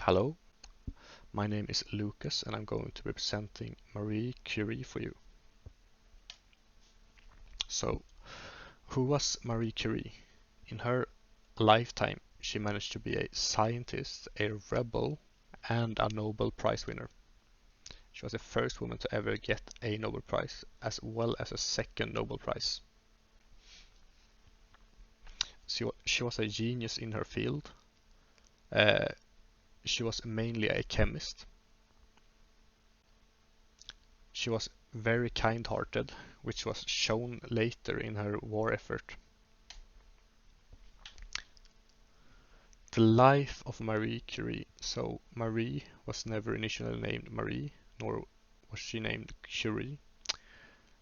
Hello, my name is Lucas and I'm going to be presenting Marie Curie for you. So, who was Marie Curie? In her lifetime, she managed to be a scientist, a rebel, and a Nobel Prize winner. She was the first woman to ever get a Nobel Prize, as well as a second Nobel Prize. She was a genius in her field. She was mainly a chemist. She was very kind-hearted, which was shown later in her war effort. The life of Marie Curie. So Marie was never initially named Marie, nor was she named Curie.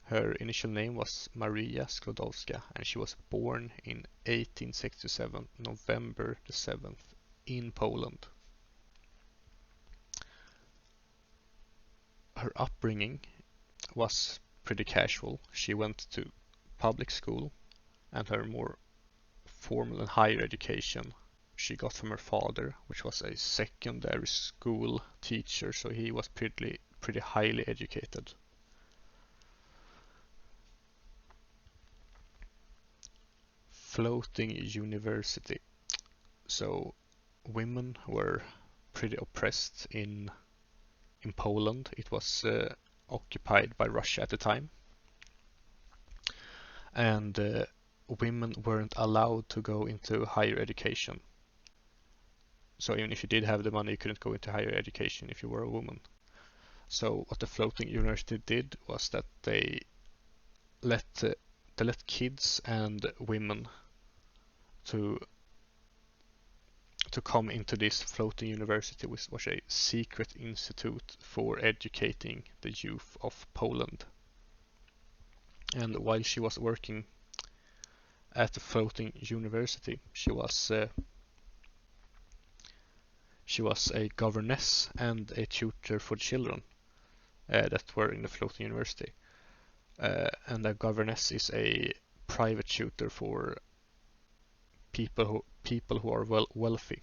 Her initial name was Maria Sklodowska, and she was born in 1867, November the 7th, in Poland. Her upbringing was pretty casual. She went to public school, and her more formal and higher education she got from her father, which was a secondary school teacher, so he was pretty highly educated. Floating university. So women were pretty oppressed in Poland. It was occupied by Russia at the time, and women weren't allowed to go into higher education. So even if you did have the money, you couldn't go into higher education if you were a woman. So what the floating university did was that they let kids and women to come into this floating university, which was a secret institute for educating the youth of Poland. And while she was working at the floating university, she was a governess and a tutor for children that were in the floating university. And a governess is a private tutor for people who are wealthy.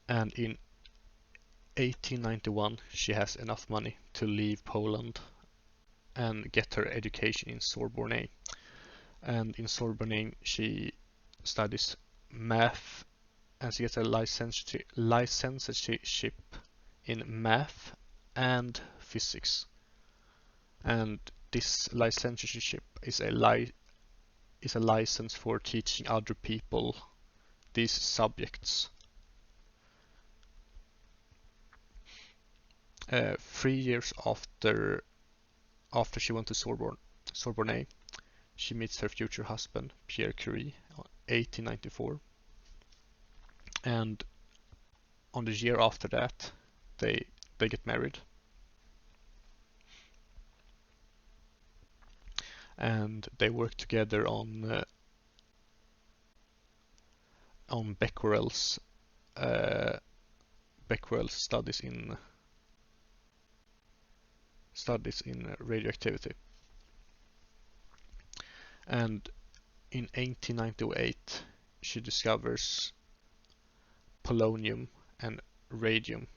And in 1891 she has enough money to leave Poland and get her education in Sorbonne. And in Sorbonne she studies math, and she gets a licenseship in math and physics. And this licenseship is a license for teaching other people these subjects. 3 years after she went to Sorbonne, she meets her future husband, Pierre Curie, in 1894. And on the year after that, they get married. And they work together on Becquerel's studies in radioactivity. And in 1898 she discovers polonium and radium.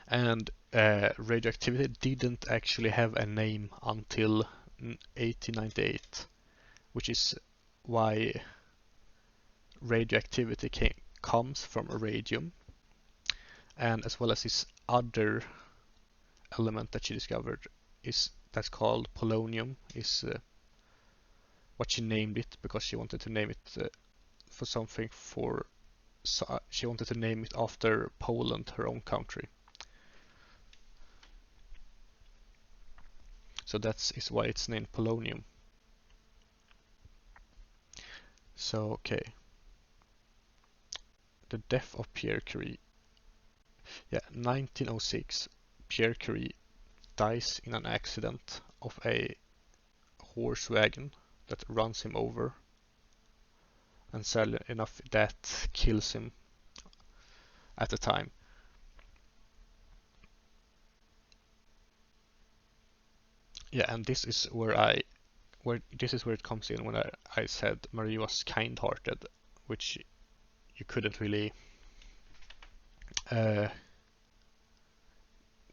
And radioactivity didn't actually have a name until 1898, which is why radioactivity comes from radium, and as well as this other element that she discovered that's called polonium is what she named it, because she wanted to name it for something she wanted to name it after Poland, her own country. So is why it's named polonium. So okay, the death of Pierre Curie. 1906, Pierre Curie dies in an accident of a horse wagon that runs him over, and sadly enough that kills him at the time. And this is where it comes in when I said Marie was kind-hearted. which you couldn't really,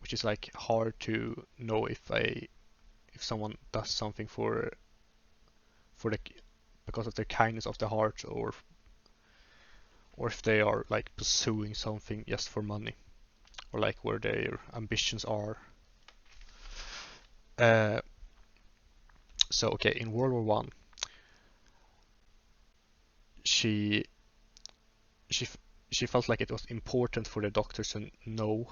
which is like hard to know if someone does something for the because of their kindness of the heart, or if they are like pursuing something just for money, or like where their ambitions are. So okay, in World War One, she felt like it was important for the doctors to know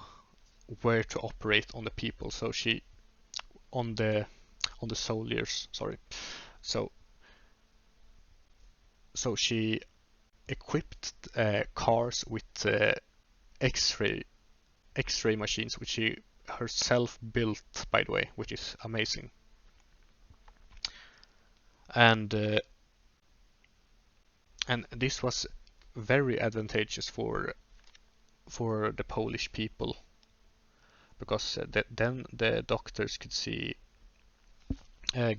where to operate on the people. So she on the soldiers, sorry. So she equipped cars with X-ray machines, which she herself built, by the way, which is amazing. And this was very advantageous for the Polish people, because then the doctors could see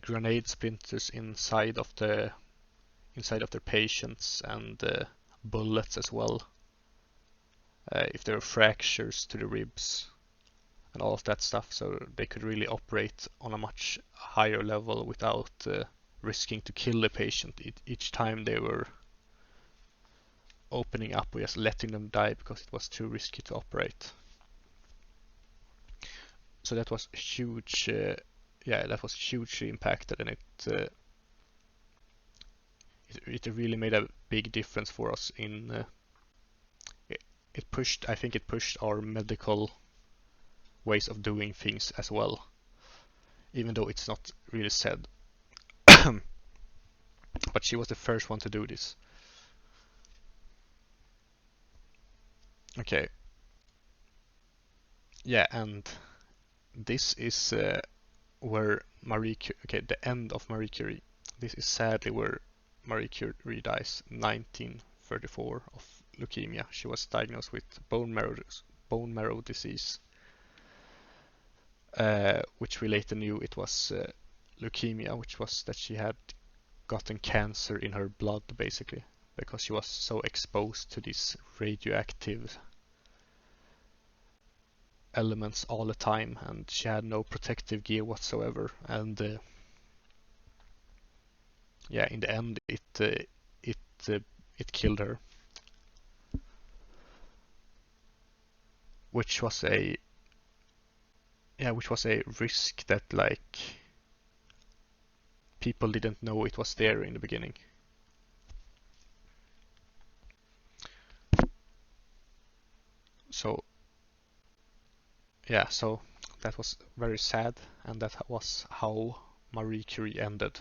grenade splinters inside of their patients, and bullets as well, if there were fractures to the ribs and all of that stuff, so they could really operate on a much higher level without risking to kill the patient each time they were opening up, or just letting them die because it was too risky to operate. So that was huge. That was hugely impacted, and it really made a big difference for us in. I think it pushed our medical ways of doing things as well, even though it's not really said. But she was the first one to do this. Okay. Yeah, and this is where Marie Curie, okay, the end of Marie Curie. This is sadly where Marie Curie dies, 1934, of leukemia. She was diagnosed with bone marrow disease, which we later knew it was leukemia, which was that she had gotten cancer in her blood, basically, because she was so exposed to these radioactive elements all the time, and she had no protective gear whatsoever. And in the end, it killed her, which was a risk that, like, people didn't know it was there in the beginning. So so that was very sad, and that was how Marie Curie ended.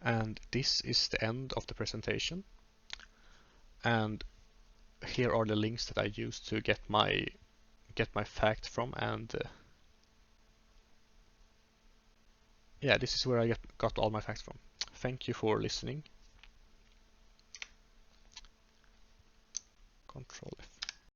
And this is the end of the presentation. And here are the links that I used to get my fact from, and this is where I got all my facts from. Thank you for listening. Control